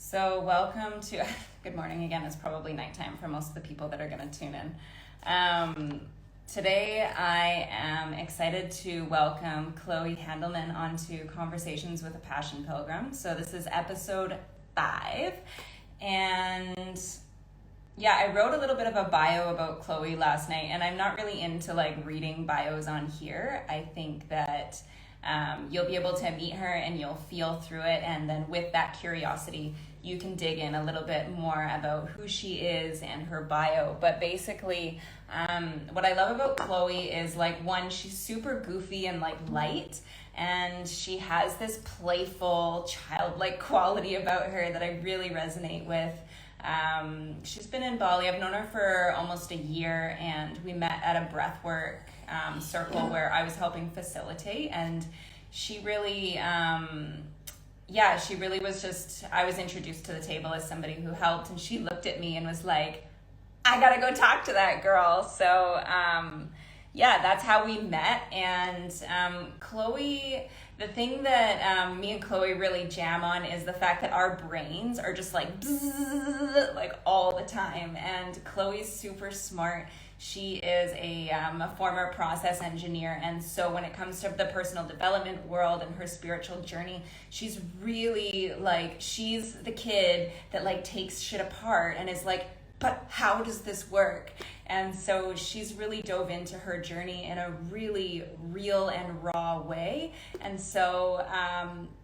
So welcome to, good morning again, it's probably nighttime for most of the people that are going to tune in. Today I am excited to welcome Chloe Handelman onto Conversations with a Passion Pilgrim. So this is episode 5. And yeah, I wrote a little bit of a bio about Chloe last night, and I'm not really into like reading bios on here. I think that you'll be able to meet her and you'll feel through it, and then with that curiosity you can dig in a little bit more about who she is and her bio. But basically what I love about Chloe is, like, one, she's super goofy and like light, and she has this playful childlike quality about her that I really resonate with. She's been in Bali. I've known her for almost a year, and we met at a breathwork circle where I was helping facilitate, and she really she really was just, I was introduced to the table as somebody who helped, and she looked at me and was like, I gotta go talk to that girl. So that's how we met. And Chloe, the thing that me and Chloe really jam on is the fact that our brains are just like bzzz, like all the time. And Chloe's super smart. She is a former process engineer, and so when it comes to the personal development world and her spiritual journey, she's really like, she's the kid that like takes shit apart and is like, but how does this work? And so she's really dove into her journey in a really real and raw way. And so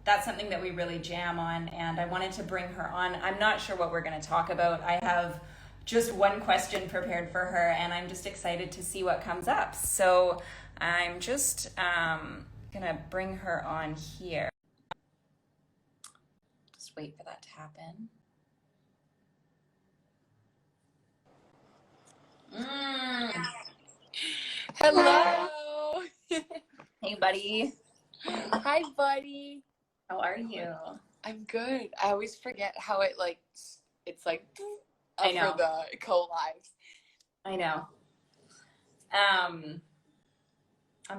that's something that we really jam on, and I wanted to bring her on. I'm not sure what we're going to talk about. I have just one question prepared for her, and I'm just excited to see what comes up. So I'm just gonna bring her on here. Just wait for that to happen. Hello. Hey, buddy. Hi, buddy. How are you? I'm good. I always forget how it's like I know. for the co-lives. I know. I'm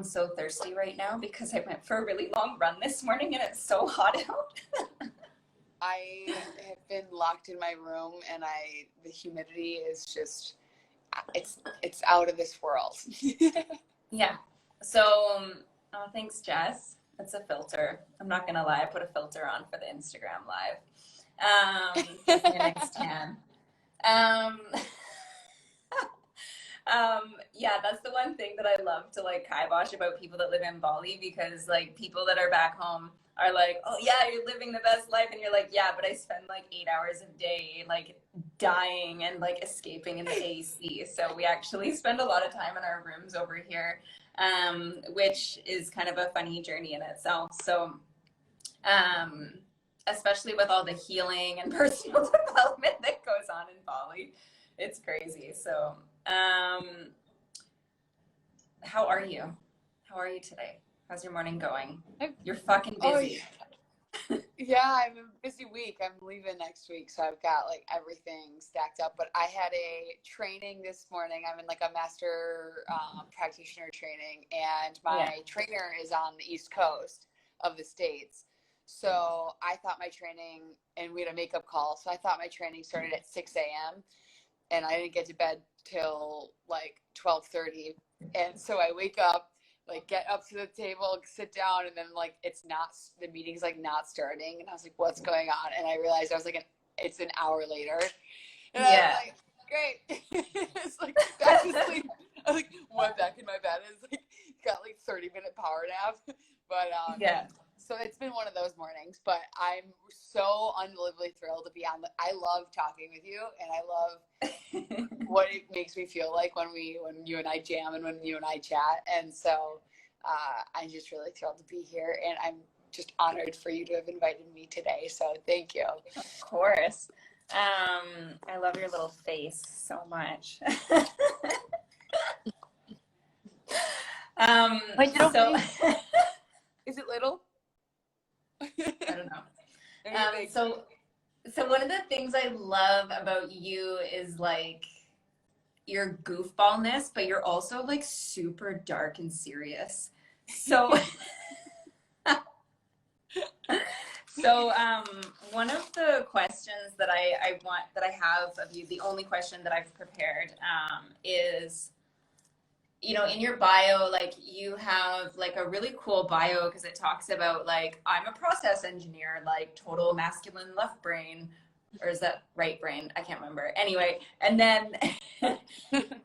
so thirsty right now because I went for a really long run this morning and it's so hot out. I have been locked in my room, and the humidity is just, it's out of this world. Yeah. So, thanks, Jess. It's a filter. I'm not gonna lie, I put a filter on for the Instagram live. Give me a nice tan. That's the one thing that I love to like kibosh about people that live in Bali, because like people that are back home are like, oh yeah, you're living the best life, and you're like, yeah, but I spend like 8 hours a day like dying and like escaping in the AC. So we actually spend a lot of time in our rooms over here, which is kind of a funny journey in itself. So especially with all the healing and personal development that goes on in Bali, it's crazy. So how are you? How are you today? How's your morning going? You're fucking busy. Yeah, I'm a busy week. I'm leaving next week, so I've got like everything stacked up. But I had a training this morning. I'm in like a master practitioner training, and my trainer is on the East Coast of the States. So I thought my training, and we had a makeup call, so I thought my training started at 6 a.m. and I didn't get to bed till like 12:30. And so I wake up, like get up to the table, sit down, and then like the meeting's like not starting. And I was like, what's going on? And I realized it's an hour later. And I was like, great. It's like back to sleep. I like went back in my bed and it's like got like 30-minute power nap. But so it's been one of those mornings, but I'm so unbelievably thrilled to be on. I love talking with you, and I love what it makes me feel like when you and I jam and when you and I chat. And so I'm just really thrilled to be here, and I'm just honored for you to have invited me today. So thank you. Of course. I love your little face so much. Is it little? I don't know. So one of the things I love about you is like your goofballness, but you're also like super dark and serious. So I'm one of the questions that I want, that I have of you, the only question that I've prepared, is, you know, in your bio, like you have like a really cool bio because it talks about like, I'm a process engineer, like total masculine left brain, or is that right brain? I can't remember. Anyway, and then,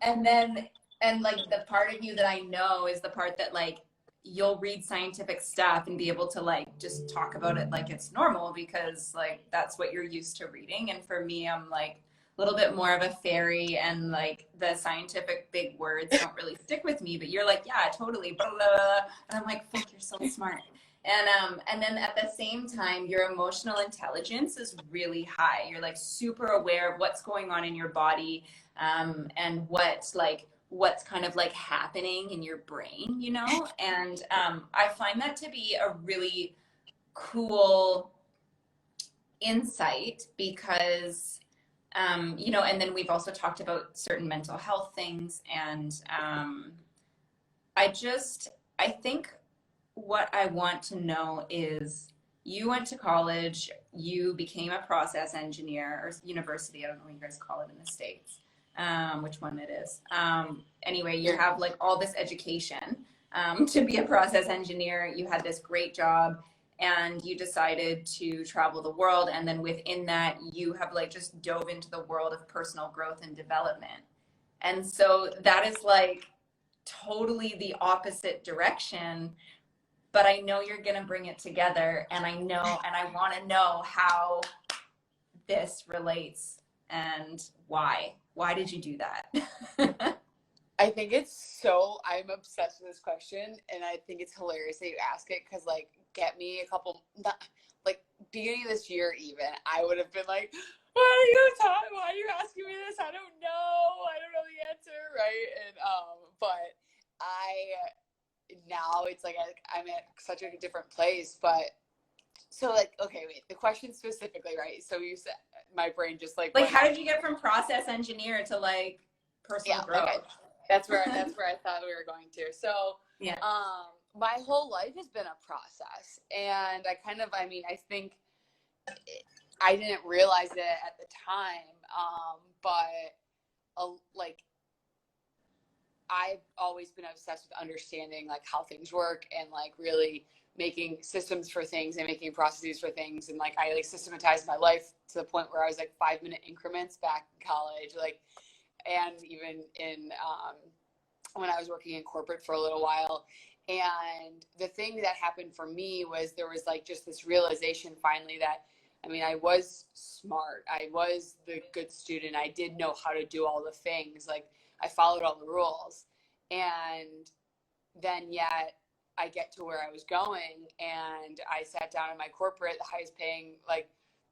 and then, and like the part of you that I know is the part that like you'll read scientific stuff and be able to like just talk about it like it's normal because like that's what you're used to reading. And for me, I'm like a little bit more of a fairy, and like the scientific big words don't really stick with me, but you're like, yeah, totally, blah, blah, blah. And I'm like, fuck, you're so smart. And then at the same time, your emotional intelligence is really high. You're like super aware of what's going on in your body, and what's kind of like happening in your brain, you know? And I find that to be a really cool insight because, you know, and then we've also talked about certain mental health things. And I think what I want to know is, you went to college, you became a process engineer, or university, I don't know what you guys call it in the States, which one it is. Anyway, you have like all this education to be a process engineer. You had this great job and you decided to travel the world. And then within that, you have like just dove into the world of personal growth and development. And so that is like totally the opposite direction, but I know you're going to bring it together, and I want to know how this relates and why. Why did you do that? I think I'm obsessed with this question, and I think it's hilarious that you ask it because, like, get me a couple, like, beginning of this year even, I would have been like, why are you asking me this? I don't know the answer, right? And, but now it's like I'm at such a different place, but so like, okay, wait, the question specifically, right? So you said, my brain just like how did you get from process engineer to like personal growth? Okay. That's where I thought we were going to. So yeah, my whole life has been a process, and I think I didn't realize it at the time, but like, I've always been obsessed with understanding like how things work and like really making systems for things and making processes for things. And like, I like systematized my life to the point where I was like 5-minute increments back in college, like, and even in, when I was working in corporate for a little while. And the thing that happened for me was there was like just this realization finally that, I mean, I was smart. I was the good student. I did know how to do all the things. Like, I followed all the rules. And then yet I get to where I was going, and I sat down in my corporate, the highest paying like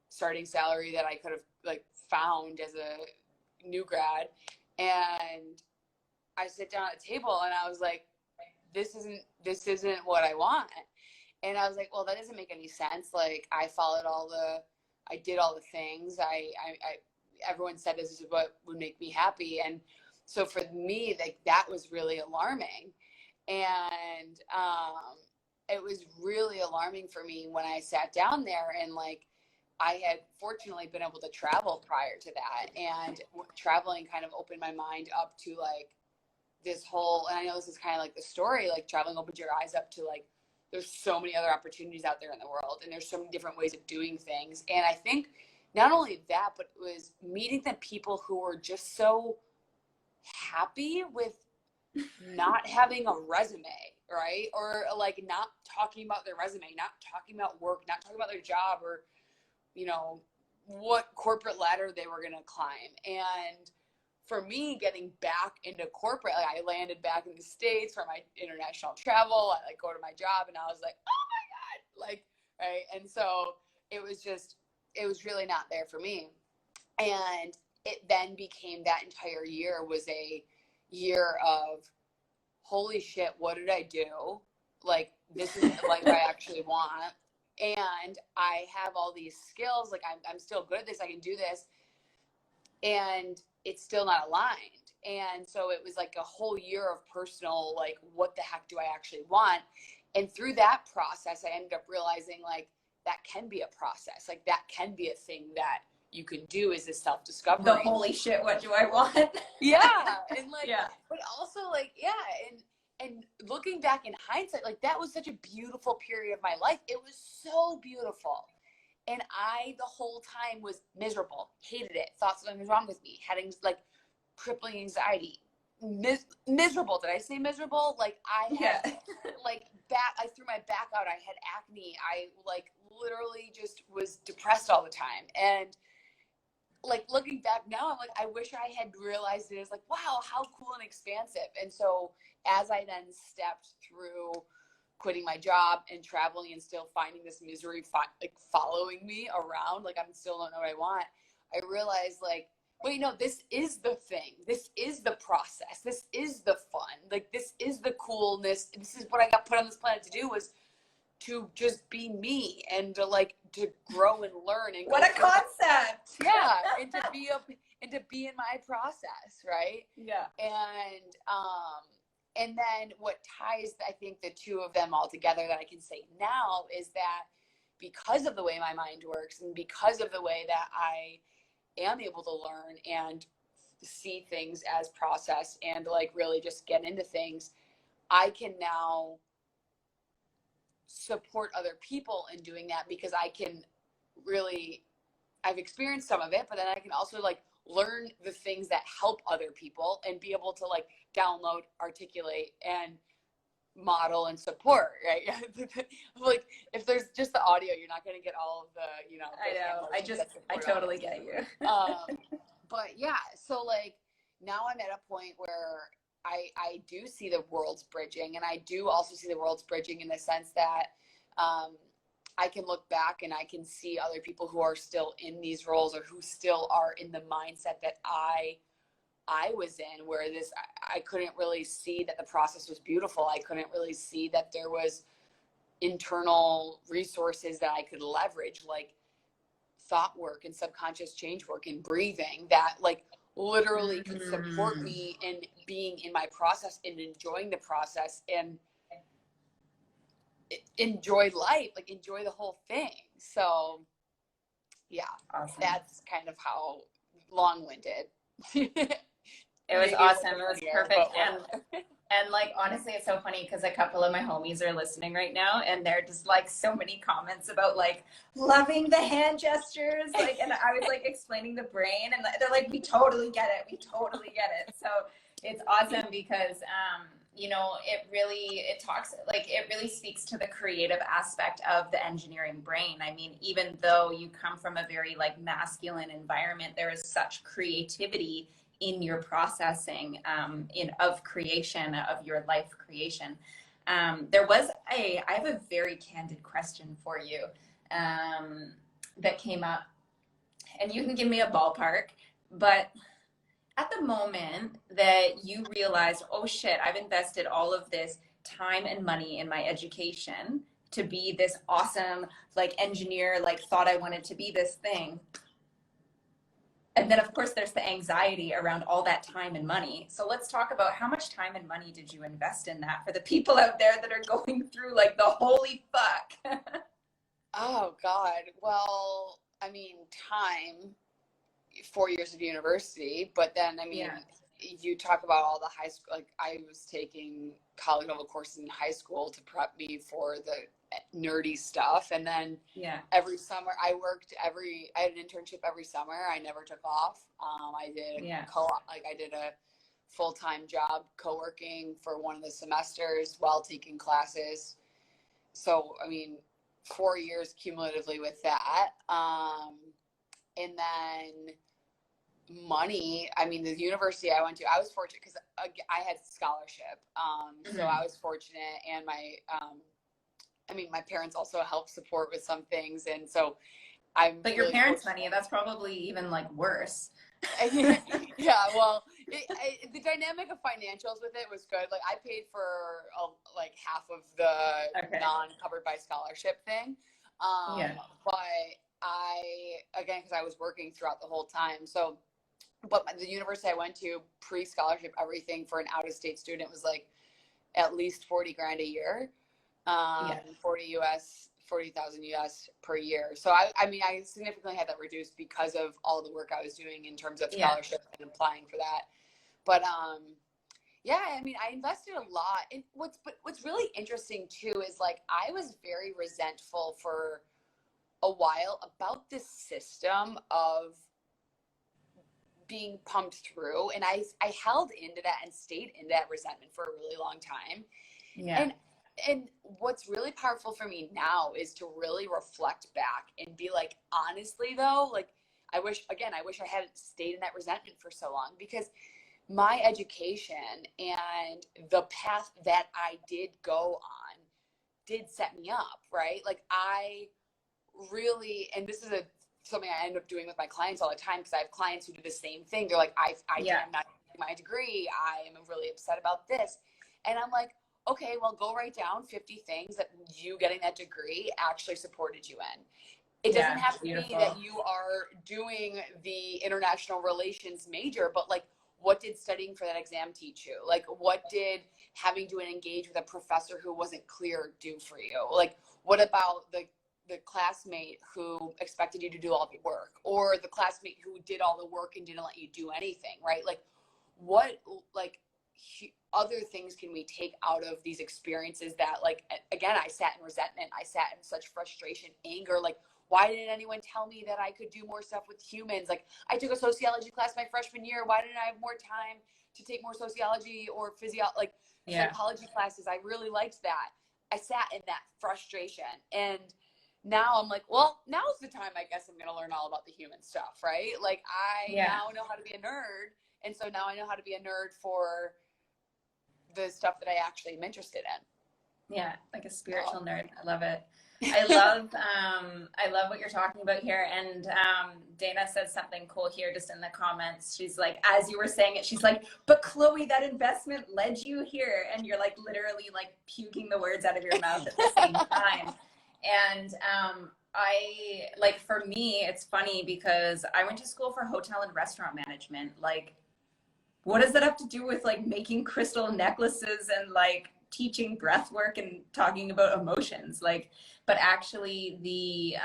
starting salary that I could have like found as a new grad. And I sit down at the table and I was like, this isn't what I want. And I was like, well, that doesn't make any sense. Like, I did all the things. Everyone said this is what would make me happy. And so for me, like, that was really alarming. And it was really alarming for me when I sat down there, and like, I had fortunately been able to travel prior to that, and traveling kind of opened my mind up to like this whole, and I know this is kind of like the story, like traveling opens your eyes up to like, there's so many other opportunities out there in the world, and there's so many different ways of doing things. And I think not only that, but it was meeting the people who were just so happy with not having a resume, right? Or like not talking about their resume, not talking about work, not talking about their job, or, you know, what corporate ladder they were going to climb. And for me, getting back into corporate, like, I landed back in the States for my international travel. I like go to my job, and I was like, oh my God, like, right. And so it was really not there for me. And it then became, that entire year was a year of, holy shit, what did I do? Like, this is the life I actually want. And I have all these skills. Like, I'm still good at this. I can do this. And it's still not aligned. And so it was like a whole year of personal, like, what the heck do I actually want? And through that process, I ended up realizing like that can be a process. Like that can be a thing that you can do, is this self-discovery. The holy shit, what do I want? Yeah. And like, yeah. but also like, yeah. And looking back in hindsight, like that was such a beautiful period of my life. It was so beautiful. And I, the whole time, was miserable, hated it, thought something was wrong with me, had like crippling anxiety, miserable. Did I say miserable? Like I had like I threw my back out. I had acne. I like literally just was depressed all the time. And like looking back now, I'm like, I wish I had realized it as like, wow, how cool and expansive. And so as I then stepped through quitting my job and traveling and still finding this misery like following me around, like I'm still don't know what I want, I realized like, wait, no, this is the thing. This is the process. This is the fun. Like this is the coolness. This is what I got put on this planet to do, was to just be me and to like to grow and learn. And what a concept. Yeah. And to be in my process, right? Yeah. And then what ties, I think, the two of them all together that I can say now is that because of the way my mind works and because of the way that I am able to learn and see things as process and like really just get into things, I can now support other people in doing that, because I can really, I've experienced some of it, but then I can also like learn the things that help other people and be able to like download, articulate, and model and support, right? Like if there's just the audio, you're not going to get all of the, you know. I know. I totally get you. But yeah, so like now I'm at a point where I do see the worlds bridging, and I do also see the worlds bridging in the sense that I can look back and I can see other people who are still in these roles or who still are in the mindset that I was in, where I couldn't really see that the process was beautiful. I couldn't really see that there was internal resources that I could leverage, like thought work and subconscious change work and breathing, that like literally could support me in being in my process and enjoying the process and enjoy life, like enjoy the whole thing. So yeah, awesome. That's kind of how long-winded. It was awesome. It was perfect. And like, honestly, it's so funny because a couple of my homies are listening right now, and they're just like so many comments about like loving the hand gestures. Like, and I was like explaining the brain, and they're like, we totally get it. We totally get it. So it's awesome because, you know, it really speaks to the creative aspect of the engineering brain. I mean, even though you come from a very like masculine environment, there is such creativity in your processing of creation, of your life creation. I have a very candid question for you that came up, and you can give me a ballpark, but at the moment that you realize, oh shit, I've invested all of this time and money in my education to be this awesome like engineer, like thought I wanted to be this thing. And then, of course, there's the anxiety around all that time and money. So let's talk about how much time and money did you invest in that for the people out there that are going through like the holy fuck? Oh, God. Well, I mean, time, 4 years of university, but then, I mean, you talk about all the high school, like I was taking college level courses in high school to prep me for the nerdy stuff. And then every summer I had an internship every summer. I never took off. I did I did a full-time job co-working for one of the semesters while taking classes. So, I mean, 4 years cumulatively with that. And then money, I mean, the university I went to, I was fortunate because I had scholarship. So I was fortunate, and my parents also helped support with some things. And so But your parents' money, that's probably even like worse. Yeah, well, the dynamic of financials with it was good. Like I paid for like half of the non-covered by scholarship thing. But because I was working throughout the whole time. So, but the university I went to, pre-scholarship, everything for an out-of-state student was like at least $40,000 a year. 40 US, 40,000 US per year. So I mean, I significantly had that reduced because of all the work I was doing in terms of scholarship and applying for that. But yeah, I mean, I invested a lot. And what's really interesting too is like I was very resentful for a while about this system of being pumped through, and I held into that and stayed in that resentment for a really long time. Yeah. And what's really powerful for me now is to really reflect back and be like, honestly though, like I wish I hadn't stayed in that resentment for so long, because my education and the path that I did go on did set me up, right? Like I really, and this is something I end up doing with my clients all the time, because I have clients who do the same thing. They're like, I'm not getting my degree. I am really upset about this. And I'm like, okay, well, go write down 50 things that you getting that degree actually supported you in. It doesn't have to be that you are doing the international relations major, but like, what did studying for that exam teach you? Like, what did having to engage with a professor who wasn't clear do for you? Like, what about the classmate who expected you to do all the work, or the classmate who did all the work and didn't let you do anything, right? Like, what, like, other things can we take out of these experiences that, like, again, I sat in resentment, I sat in such frustration, anger, like, why didn't anyone tell me that I could do more stuff with humans? Like, I took a sociology class my freshman year. Why didn't I have more time to take more sociology or psychology classes? I really liked that. I sat in that frustration, and now I'm like, well, now's the time I guess I'm going to learn all about the human stuff, right? Like, I now know how to be a nerd. And so now I know how to be a nerd for the stuff that I actually am interested in. Yeah, like a spiritual nerd. I love it. I love what you're talking about here. And Dana said something cool here just in the comments. She's like, as you were saying it, she's like, but Chloe, that investment led you here. And you're like literally like puking the words out of your mouth at the same time. And I, like, for me, it's funny because I went to school for hotel and restaurant management. Like, what does that have to do with like making crystal necklaces and like teaching breath work and talking about emotions? Like, but actually the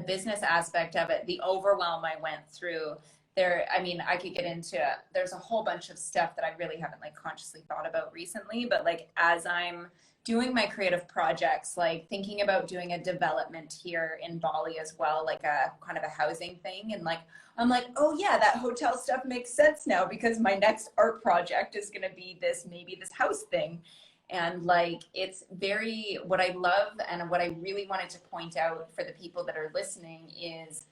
business aspect of it, the overwhelm I went through there, I mean, I could get into, there's a whole bunch of stuff that I really haven't like consciously thought about recently, but like as I'm doing my creative projects, like thinking about doing a development here in Bali as well, like a kind of a housing thing. And like, I'm like, oh yeah, that hotel stuff makes sense now because my next art project is going to be this, maybe this house thing. And like, it's very, what I love and what I really wanted to point out for the people that are listening is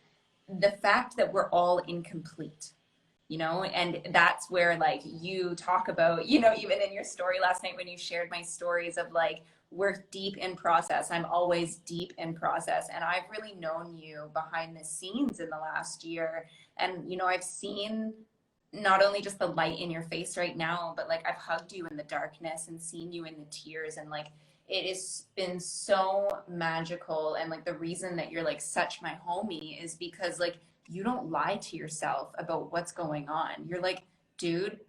the fact that we're all incomplete, you know, and that's where like you talk about, you know, even in your story last night when you shared my stories of like, we're deep in process. I'm always deep in process. And I've really known you behind the scenes in the last year. And, you know, I've seen not only just the light in your face right now, but like I've hugged you in the darkness and seen you in the tears. And like, it has been so magical. And like the reason that you're like such my homie is because like you don't lie to yourself about what's going on. You're like, dude,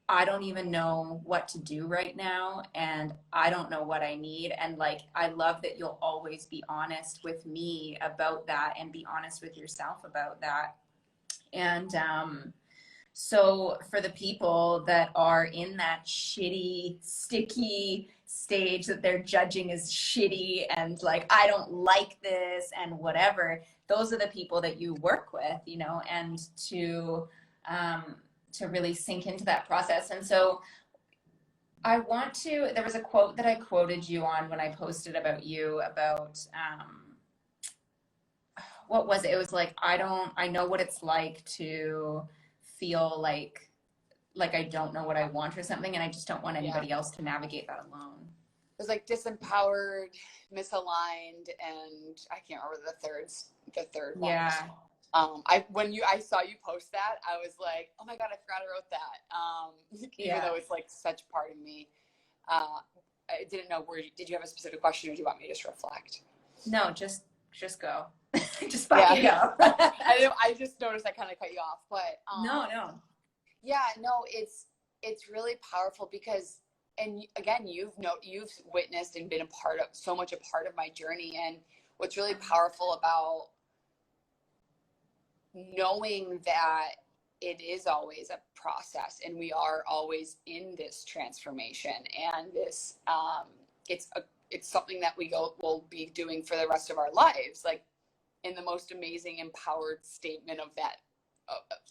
I don't even know what to do right now, and I don't know what I need. And like, I love that you'll always be honest with me about that and be honest with yourself about that. And so for the people that are in that shitty, sticky stage that they're judging as shitty and like, I don't like this and whatever, those are the people that you work with, you know, and to really sink into that process. And so there was a quote that I quoted you on when I posted about you about, what was it? It was like, I know what it's like to feel like I don't know what I want or something, and I just don't want anybody else to navigate that alone. It was like disempowered, misaligned, and I can't remember the third one. Yeah. I saw you post that, I was like, oh my God, I forgot I wrote that. Even though it's like such part of me. I didn't know did you have a specific question, or do you want me to just reflect? No, just go. Just fucking go. I just noticed I kind of cut you off, but no. Yeah, no, it's really powerful because, and again, you've witnessed and been so much a part of my journey. And what's really powerful about knowing that it is always a process and we are always in this transformation, and this it's something that will be doing for the rest of our lives, like in the most amazing empowered statement of that,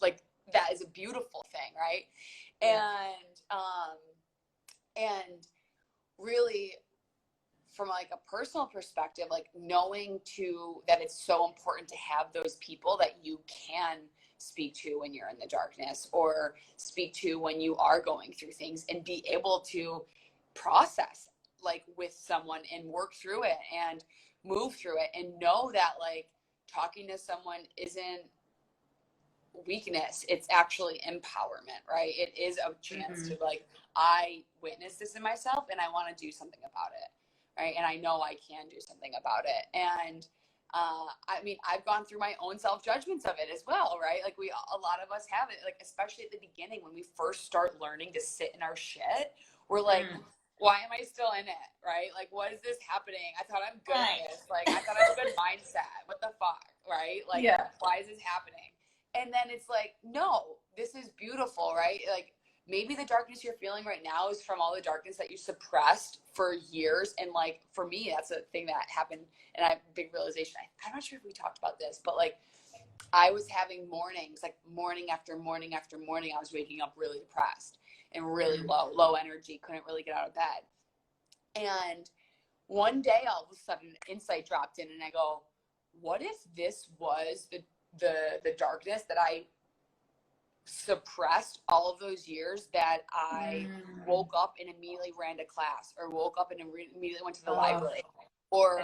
like that is a beautiful thing, right? Yeah. And really, from like a personal perspective, like knowing too that it's so important to have those people that you can speak to when you're in the darkness, or speak to when you are going through things, and be able to process like with someone and work through it and move through it, and know that like talking to someone isn't weakness, it's actually empowerment, right? It is a chance to like, I witnessed this in myself and I want to do something about it, right? And I know I can do something about it. And I mean, I've gone through my own self-judgments of it as well, right? Like a lot of us have it, like especially at the beginning when we first start learning to sit in our shit, we're like, why am I still in it, right? Like, what is this happening? I thought I'm good at this. Like, I thought I had a good mindset. What the fuck, right? Like, why is this happening? And then it's like, no, this is beautiful, right? Like, maybe the darkness you're feeling right now is from all the darkness that you suppressed for years. And like, for me, that's a thing that happened. And I have a big realization. I'm not sure if we talked about this, but like, I was having mornings, like morning after morning after morning, I was waking up really depressed and really low energy, couldn't really get out of bed. And one day, all of a sudden, an insight dropped in, and I go, what if this was the darkness that I suppressed all of those years, that I woke up and immediately ran to class, or woke up and immediately went to the library, or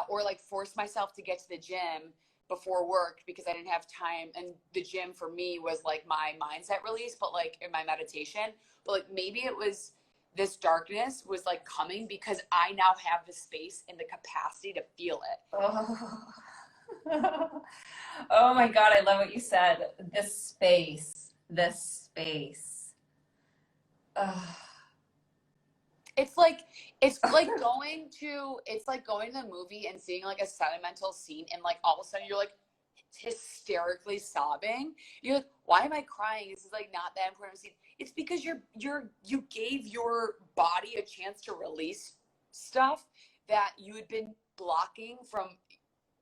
or like forced myself to get to the gym before work because I didn't have time. And the gym for me was like my mindset release, but like in my meditation, but like maybe it was this darkness was like coming because I now have the space and the capacity to feel it. Oh my God, I love what you said. This space. It's like going to the movie and seeing like a sentimental scene, and like all of a sudden you're like hysterically sobbing. You're like, why am I crying? This is like not that important scene. It's because you gave your body a chance to release stuff that you had been blocking from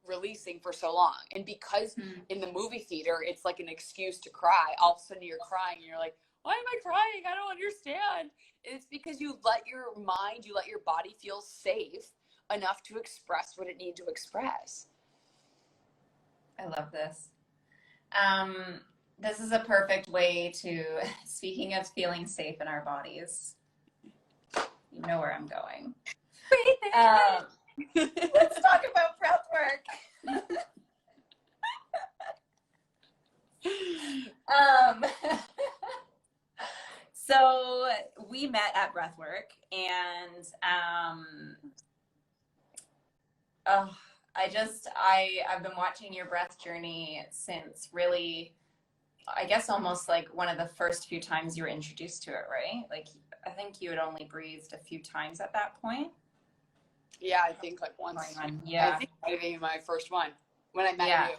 releasing for so long. And because in the movie theater it's like an excuse to cry, all of a sudden you're crying and you're like, why am I crying? I don't understand. It's because you let your body feel safe enough to express what it needs to express. I love this. This is a perfect way to, speaking of feeling safe in our bodies, you know where I'm going. Let's talk about breath work. So we met at Breathwork, and I've been watching your breath journey since really, I guess almost like one of the first few times you were introduced to it, right? Like, I think you had only breathed a few times at that point. Yeah, I think like once. Yeah. I think maybe my first one when I met you.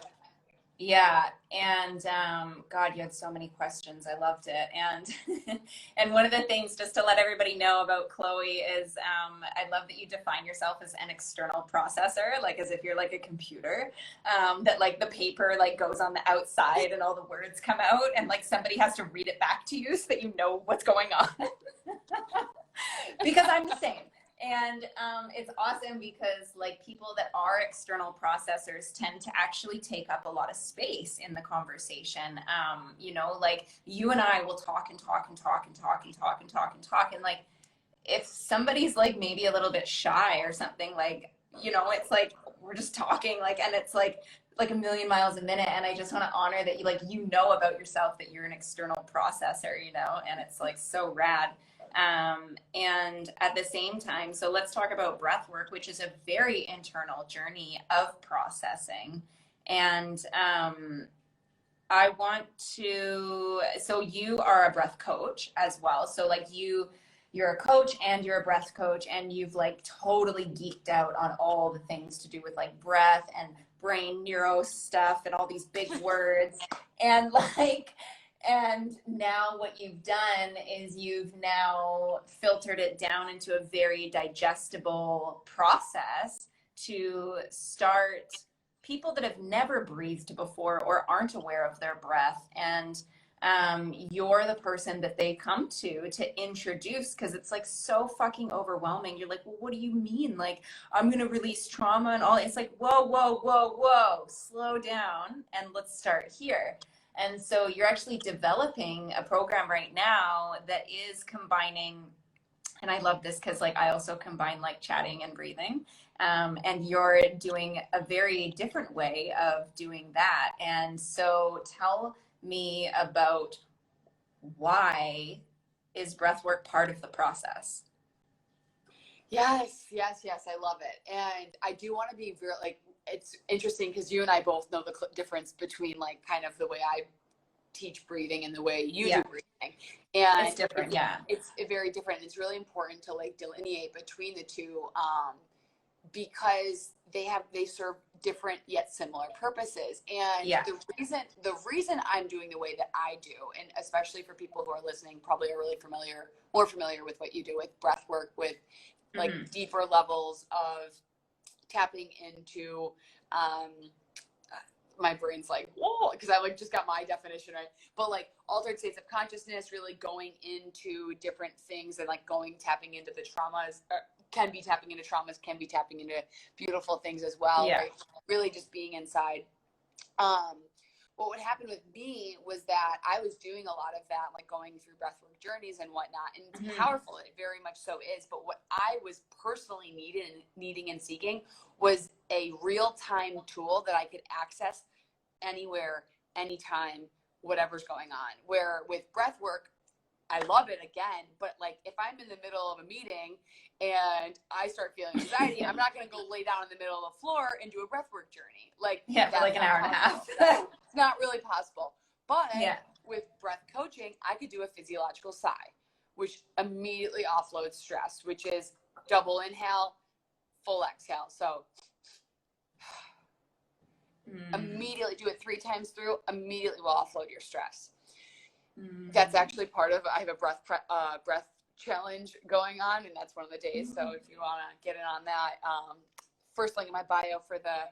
Yeah, and God, you had so many questions. I loved it, and and one of the things, just to let everybody know about Chloe, is I love that you define yourself as an external processor, like as if you're like a computer, that like the paper like goes on the outside and all the words come out, and like somebody has to read it back to you so that you know what's going on. Because I'm the same. And it's awesome because like people that are external processors tend to actually take up a lot of space in the conversation. You know, like you and I will talk and talk and talk and talk and talk and talk and talk. And like, if somebody's like maybe a little bit shy or something, like, you know, it's like, we're just talking like, and it's like a million miles a minute. And I just want to honor that you like, you know about yourself, that you're an external processor, you know, and it's like so rad. And at the same time, so let's talk about breath work, which is a very internal journey of processing. And I want to, so you are a breath coach as well. So like you you're a coach and you're a breath coach, and you've like totally geeked out on all the things to do with like breath and brain neuro stuff and all these big words. And like, and now what you've done is you've now filtered it down into a very digestible process to start people that have never breathed before or aren't aware of their breath. And you're the person that they come to introduce, because it's like so fucking overwhelming. You're like, well, what do you mean? Like, I'm going to release trauma and all. It's like, whoa, whoa, whoa, whoa, slow down and let's start here. And so you're actually developing a program right now that is combining, and I love this because like I also combine like chatting and breathing. And you're doing a very different way of doing that. And so tell me about, why is breathwork part of the process? Yes, yes, yes. I love it. And I do want to be very, like, it's interesting because you and I both know the difference between like kind of the way I teach breathing and the way you do breathing. And it's different. Yeah. It's very different. It's really important to like delineate between the two, because they serve different yet similar purposes. And the reason I'm doing the way that I do, and especially for people who are listening, probably are really more familiar with what you do with breath work, with like deeper levels of tapping into, my brain's like, whoa, because I like just got my definition right. But like altered states of consciousness, really going into different things and like tapping into the traumas, can be tapping into traumas, can be tapping into beautiful things as well. Yeah. Right? Really just being inside. What would happen with me was that I was doing a lot of that, like going through breathwork journeys and whatnot, and it's powerful. It very much so is. But what I was personally needing and seeking was a real-time tool that I could access anywhere, anytime, whatever's going on. Where with breathwork, I love it again, but like if I'm in the middle of a meeting and I start feeling anxiety, I'm not going to go lay down in the middle of the floor and do a breathwork journey. Like, for like an hour and a half. It's not really possible. But with breath coaching, I could do a physiological sigh, which immediately offloads stress, which is double inhale, full exhale. So immediately do it 3 times through, immediately will offload your stress. That's actually part of, I have a breath challenge going on, and that's one of the days. So if you want to get in on that, first link in my bio for the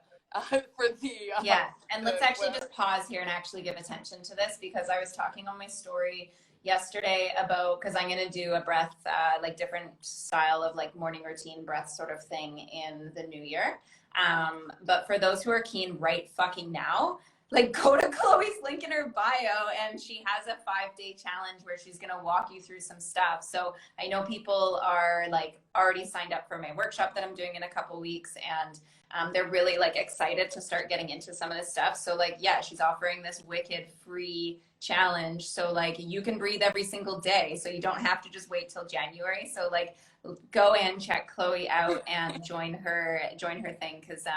and let's actually just pause here and actually give attention to this, because I was talking on my story yesterday about, because I'm going to do a breath, like different style of like morning routine breath sort of thing in the new year. But for those who are keen right fucking now, like go to Chloe's link in her bio, and she has a 5-day challenge where she's going to walk you through some stuff. So I know people are like already signed up for my workshop that I'm doing in a couple weeks, and they're really like excited to start getting into some of this stuff. So like, yeah, she's offering this wicked free challenge. So like you can breathe every single day. So you don't have to just wait till January. So like go and check Chloe out and join her thing. Cause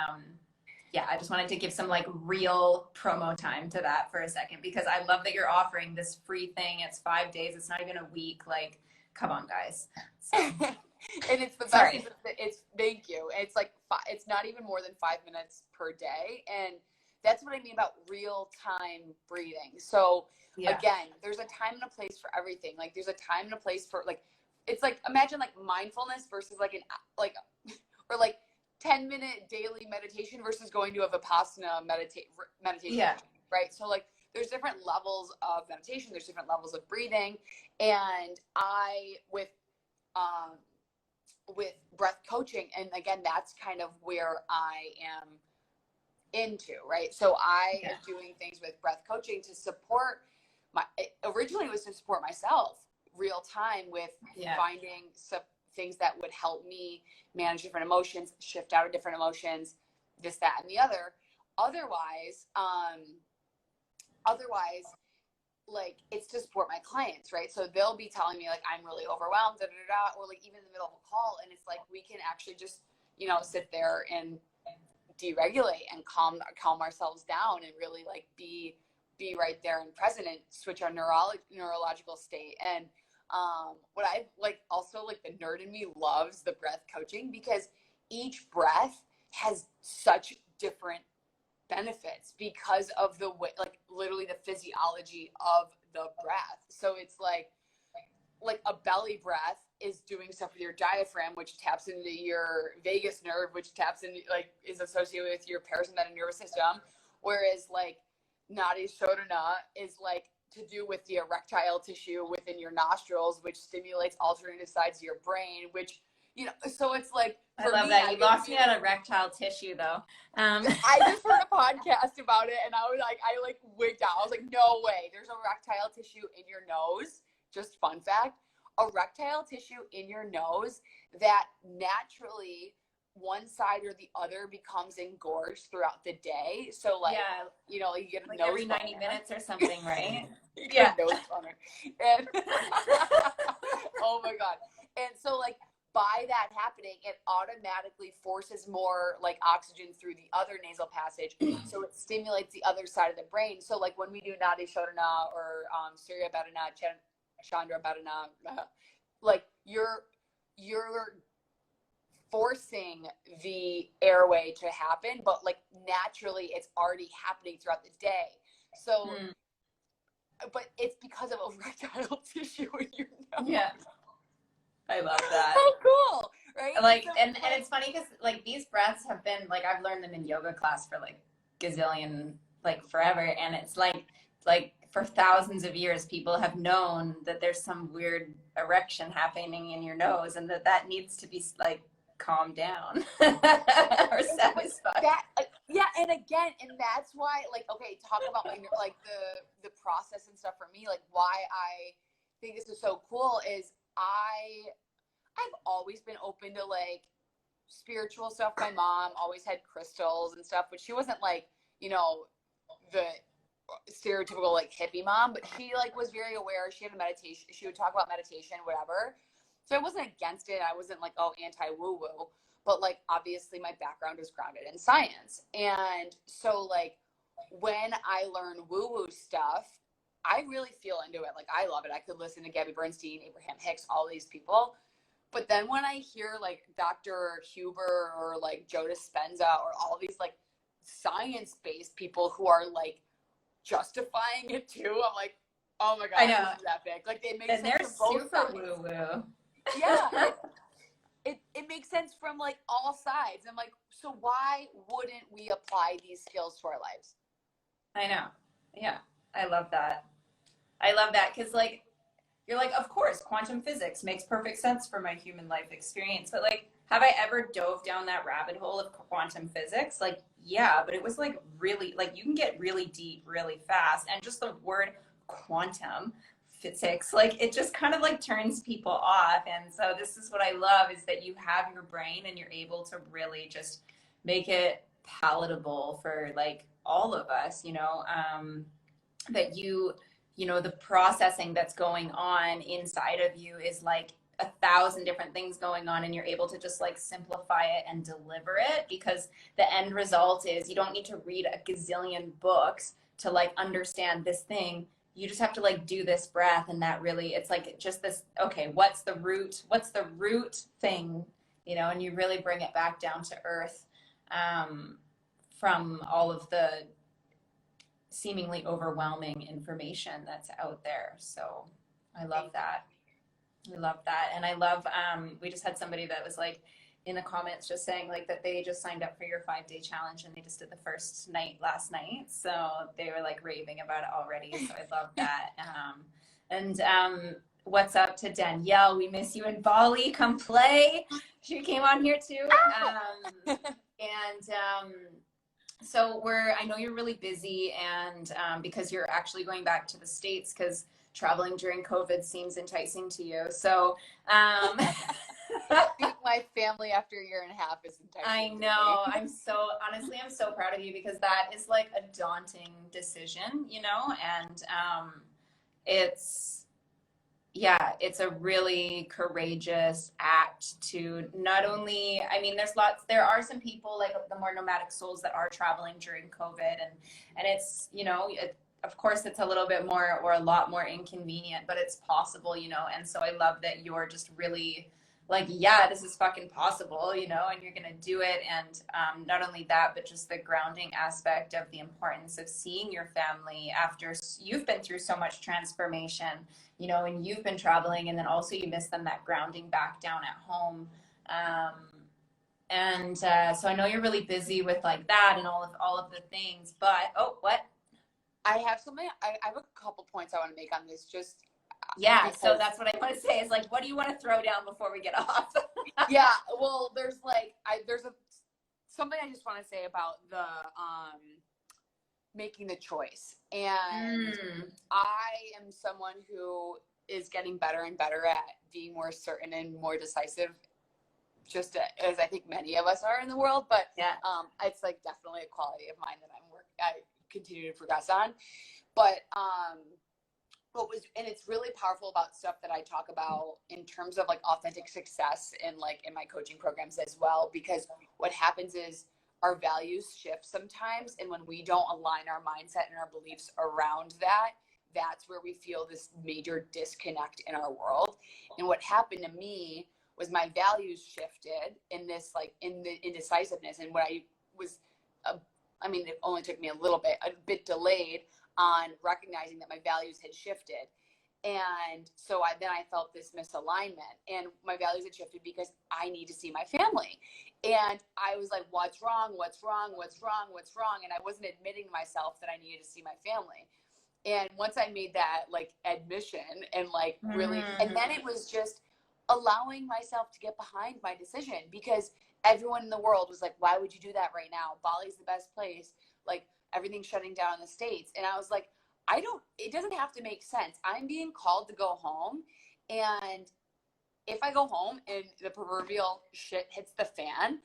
I just wanted to give some like real promo time to that for a second, because I love that you're offering this free thing. It's 5 days. It's not even a week. Like, come on, guys. So. And it's the best. It's thank you. It's like it's not even more than 5 minutes per day, and that's what I mean about real time breathing. So again, there's a time and a place for everything. Like there's a time and a place for like, it's like imagine like mindfulness versus like or like 10-minute daily meditation versus going to a Vipassana meditation, right? So like there's different levels of meditation, there's different levels of breathing, and I with breath coaching, and again, that's kind of where I am into, right? So I am doing things with breath coaching to support originally it was to support myself real time with finding some things that would help me manage different emotions, shift out of different emotions, this, that, and the other. Otherwise, like it's to support my clients, right? So they'll be telling me like, I'm really overwhelmed, or like even in the middle of a call. And it's like, we can actually just, sit there and deregulate and calm ourselves down and really like be right there and present and switch our neurological state. And what I like, also like the nerd in me loves the breath coaching, because each breath has such different benefits because of the way, like literally the physiology of the breath. So it's like a belly breath is doing stuff with your diaphragm, which taps into your vagus nerve, which taps into, like, is associated with your parasympathetic nervous system. Whereas like Nadi Shodhana is like to do with the erectile tissue within your nostrils, which stimulates alternative sides of your brain, which, you know, so it's like, I love that. You lost me at erectile tissue though. I just heard a podcast about it and I wigged out. I was like, no way. There's erectile tissue in your nose. Just fun fact, erectile tissue in your nose that naturally one side or the other becomes engorged throughout the day. So like, yeah, you know, like you get a like nose every 90 minutes or something, right? yeah. Nose boner. And oh my God. And so like, by that happening, it automatically forces more like oxygen through the other nasal passage. So it stimulates the other side of the brain. So like when we do Nadi Shodhana or Surya Bhadana, Chandra Bhadana, like you're forcing the airway to happen, but like naturally it's already happening throughout the day. So, but it's because of erectile tissue in your nose. Yeah. I love that. Oh, cool, right? Like, and it's funny because like these breaths have been like, I've learned them in yoga class for like gazillion, like forever, and it's like for thousands of years people have known that there's some weird erection happening in your nose and that needs to be like calmed down or satisfied. Yeah, and again, and that's why, like, okay, talk about like the process and stuff for me, like why I think this is so cool is I've always been open to like spiritual stuff. My mom always had crystals and stuff, but she wasn't like, you know, the stereotypical like hippie mom, but she like was very aware. She had a meditation. She would talk about meditation, whatever. So I wasn't against it. I wasn't like, oh, anti woo woo, but like obviously my background was grounded in science. And so like when I learn woo woo stuff, I really feel into it. Like I love it. I could listen to Gabby Bernstein, Abraham Hicks, all these people. But then when I hear like Dr. Huber or like Joe Dispenza or all these like science-based people who are like justifying it too, I'm like, oh my God, I know. this is epic. Like they make and sense from both sides. Woo-woo. Yeah. It makes sense from like all sides. I'm like, so why wouldn't we apply these skills to our lives? I know. Yeah. I love that. Because like you're like, of course, quantum physics makes perfect sense for my human life experience. But like, have I ever dove down that rabbit hole of quantum physics? Like, yeah, but it was like really, like you can get really deep really fast. And just the word quantum physics, like it just kind of like turns people off. And so this is what I love is that you have your brain and you're able to really just make it palatable for like all of us, you know, that you know, the processing that's going on inside of you is like 1,000 different things going on, and you're able to just like simplify it and deliver it, because the end result is you don't need to read a gazillion books to like understand this thing. You just have to like do this breath, and that really, it's like just this, okay, what's the root thing, you know, and you really bring it back down to earth, from all of the seemingly overwhelming information that's out there. So I love that. And I love, we just had somebody that was like in the comments just saying like that they just signed up for your 5-day challenge and they just did the first night last night. So they were like raving about it already. So I love that. What's up to Danielle? We miss you in Bali. Come play. She came on here too. So I know you're really busy, and because you're actually going back to the States because traveling during COVID seems enticing to you. So my family after a year and a half is enticing. I know. I'm so proud of you, because that is like a daunting decision, you know, and it's a really courageous act to not only, I mean, there are some people like the more nomadic souls that are traveling during COVID, and it's, you know, of course it's a little bit more or a lot more inconvenient, but it's possible, you know. And so I love that you're just really like, yeah, this is fucking possible, you know, and you're gonna do it. And not only that, but just the grounding aspect of the importance of seeing your family after you've been through so much transformation, you know, and you've been traveling, and then also you miss them, that grounding back down at home. So I know you're really busy with like that and all of the things, but oh, what? I have something. I have a couple points I want to make on this. Just yeah. because, so that's what I want to say. Is like, what do you want to throw down before we get off? yeah. Well, there's like something I just want to say about the making the choice, and I am someone who is getting better and better at being more certain and more decisive, just as I think many of us are in the world. But yeah, it's like definitely a quality of mine that I continue to progress on. But and it's really powerful about stuff that I talk about in terms of like authentic success and like in my coaching programs as well, because what happens is our values shift sometimes, and when we don't align our mindset and our beliefs around that, that's where we feel this major disconnect in our world. And what happened to me was my values shifted in this, like in the indecisiveness, and what I was it only took me a bit delayed on recognizing that my values had shifted. And so I felt this misalignment, and my values had shifted because I need to see my family. And I was like, what's wrong? And I wasn't admitting to myself that I needed to see my family. And once I made that like admission and like really, and then it was just allowing myself to get behind my decision, because everyone in the world was like, why would you do that right now? Bali's the best place. Like, everything's shutting down in the States. And I was like, it doesn't have to make sense. I'm being called to go home. And if I go home and the proverbial shit hits the fan,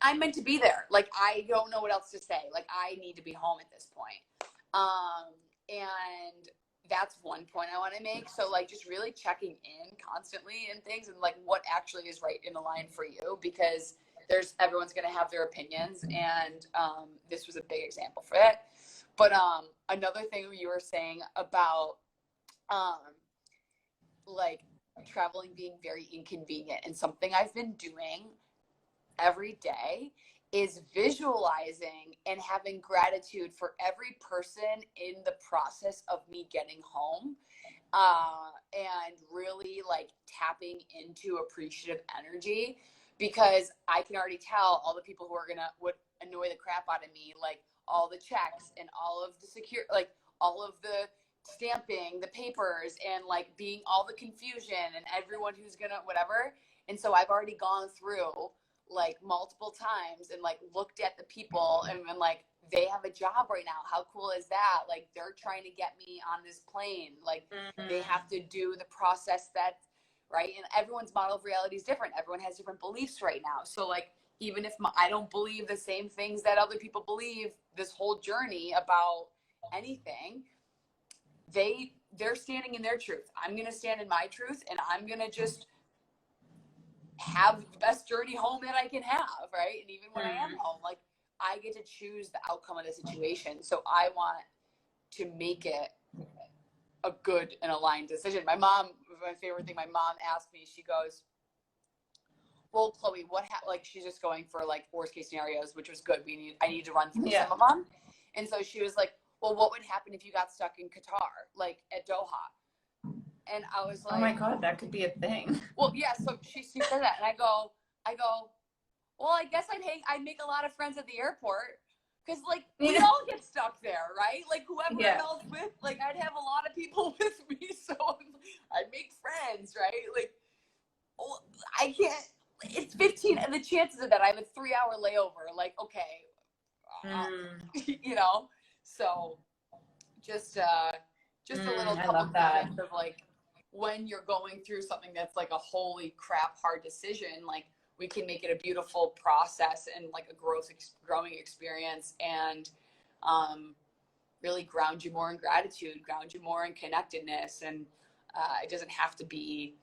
I'm meant to be there. Like, I don't know what else to say. Like, I need to be home at this point. And that's one point I want to make. So like, just really checking in constantly and things, and like what actually is right in the line for you, because everyone's going to have their opinions. And this was a big example for that. But another thing you were saying about like traveling being very inconvenient, and something I've been doing every day is visualizing and having gratitude for every person in the process of me getting home, and really like tapping into appreciative energy, because I can already tell all the people who would annoy the crap out of me, like all the checks and all of the like all of the stamping the papers, and like being all the confusion, and everyone who's gonna whatever. And so I've already gone through like multiple times and like looked at the people and been like, they have a job right now. How cool is that? Like, they're trying to get me on this plane. Like, they have to do the process that, right? And everyone's model of reality is different. Everyone has different beliefs right now. So like, even if I don't believe the same things that other people believe this whole journey about anything, they're standing in their truth. I'm going to stand in my truth, and I'm going to just have the best journey home that I can have, right? And even when I am home, like, I get to choose the outcome of the situation. So I want to make it a good and aligned decision. My favorite thing, my mom asked me, she goes, well, Chloe, like, she's just going for like worst case scenarios, which was good. I need to run through some of them. And so she was like, well, what would happen if you got stuck in Qatar, like at Doha? And I was like, oh my God, that could be a thing. Well, yeah. So she said that, and I go, well, I guess I'd make a lot of friends at the airport, because like we all get stuck there, right? Like, whoever I'm else with, like, I'd have a lot of people with me, so I'd make friends, right? Like, I can't. It's 15, and the chances of that, I have a 3-hour layover. Like, okay, you know. So just a little couple tips of like, when you're going through something that's like a holy crap hard decision, like, we can make it a beautiful process and like a growing experience, and really ground you more in gratitude, ground you more in connectedness. And it doesn't have to be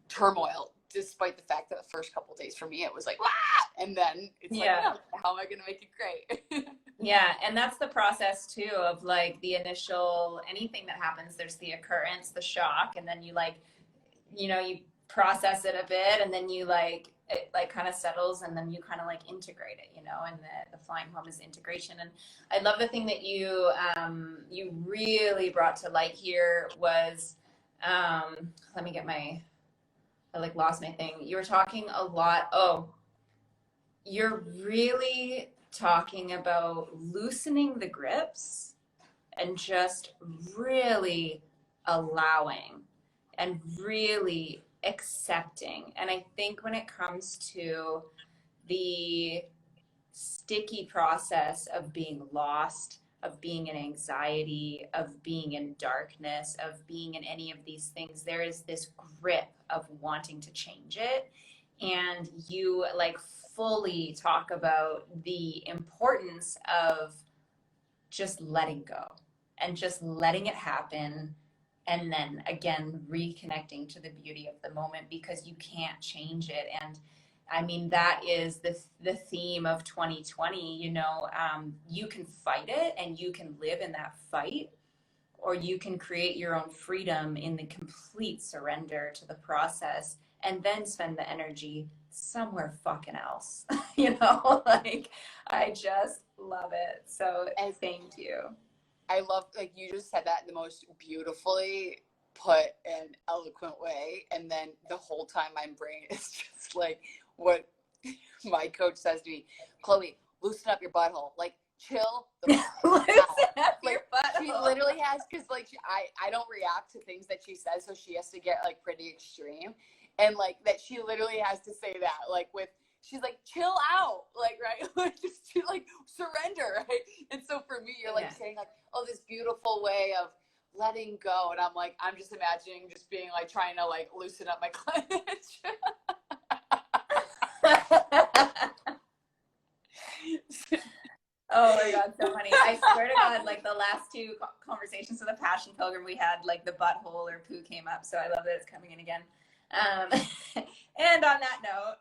turmoil, despite the fact that the first couple of days for me, it was like, ah! And then it's like, oh, how am I going to make it great? Yeah, and that's the process too of like the initial anything that happens, there's the occurrence, the shock, and then you like, you process it a bit and then you like it like kind of settles and then you kind of like integrate it, and the flying home is integration. And I love the thing that you really brought to light here was let me get I like lost my thing. You were talking a lot. Oh, you're really talking about loosening the grips and just really allowing and really accepting. And I think when it comes to the sticky process of being lost, of being in anxiety, of being in darkness, of being in any of these things, there is this grip of wanting to change it. And you like fully talk about the importance of just letting go and just letting it happen. And then again, reconnecting to the beauty of the moment because you can't change it. And I mean, that is the theme of 2020, you can fight it and you can live in that fight, or you can create your own freedom in the complete surrender to the process and then spend the energy somewhere fucking else. Like I just love it. So And thank you. I love, like, you just said that in the most beautifully put and eloquent way. And then the whole time my brain is just like what my coach says to me, Chloe, loosen up your butthole. Like, chill the fuck out. Like, she literally has, because like I don't react to things that she says, so she has to get like pretty extreme. And like that she literally has to say that, like, she's like, chill out, like, right? Like, just to like surrender, right? And so for me, you're like saying like, oh, this beautiful way of letting go. And I'm like, I'm just imagining just being like trying to like loosen up my cleavage. Oh my God, so funny. I swear to God, like the last two conversations of the Passion Pilgrim we had, like the butthole or poo came up. So I love that it's coming in again. And on that note,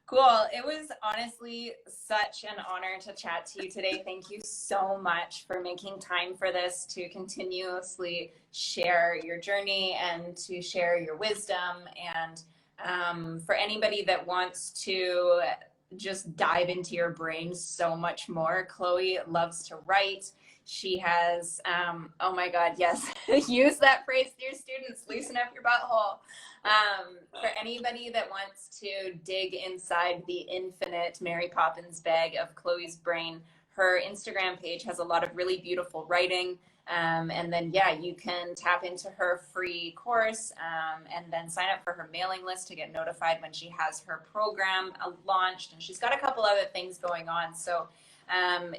cool. It was honestly such an honor to chat to you today. Thank you so much for making time for this, to continuously share your journey and to share your wisdom. And for anybody that wants to just dive into your brain so much more, Chloe loves to write. She has, oh my God, yes, use that phrase to your students, loosen up your butthole. For anybody that wants to dig inside the infinite Mary Poppins bag of Chloe's brain, her Instagram page has a lot of really beautiful writing. And then, you can tap into her free course and then sign up for her mailing list to get notified when she has her program launched. And she's got a couple other things going on. So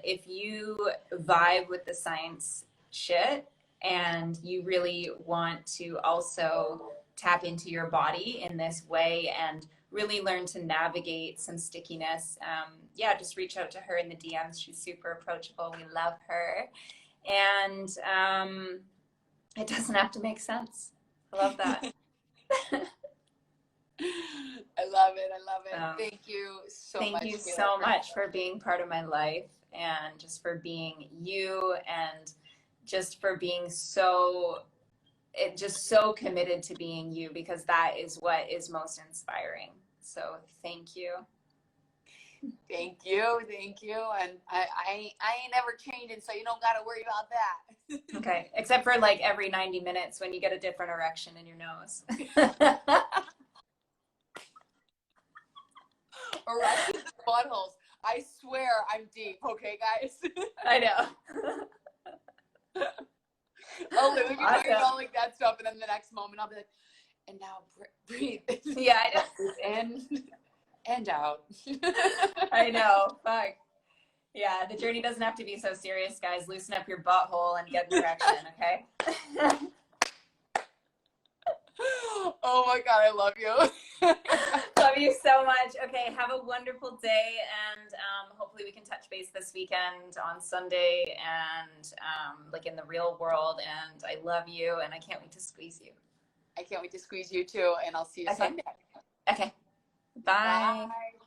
if you vibe with the science shit and you really want to also tap into your body in this way and really learn to navigate some stickiness, just reach out to her in the DMs. She's super approachable. We love her. And it doesn't have to make sense. I love that. I love it. Thank you so much. Thank you so much for being part of my life, and just for being you, and just for being so committed to being you, because that is what is most inspiring. So thank you. Thank you. And I ain't never changing, so you don't got to worry about that. Okay, except for like every 90 minutes when you get a different erection in your nose. Erections and buttholes. I swear I'm deep, okay, guys? I know. I'll literally be talking about like that stuff, and then the next moment I'll be like, and now breathe. Yeah, I know. In and out. I know. Fuck. Yeah, the journey doesn't have to be so serious, guys. Loosen up your butthole and get an erection, okay? Oh my God, I love you. Love you so much. Okay, have a wonderful day, and hopefully we can touch base this weekend on Sunday and like in the real world. And I love you, and I can't wait to squeeze you. I can't wait to squeeze you too, and I'll see you Sunday. Okay. Bye. Bye.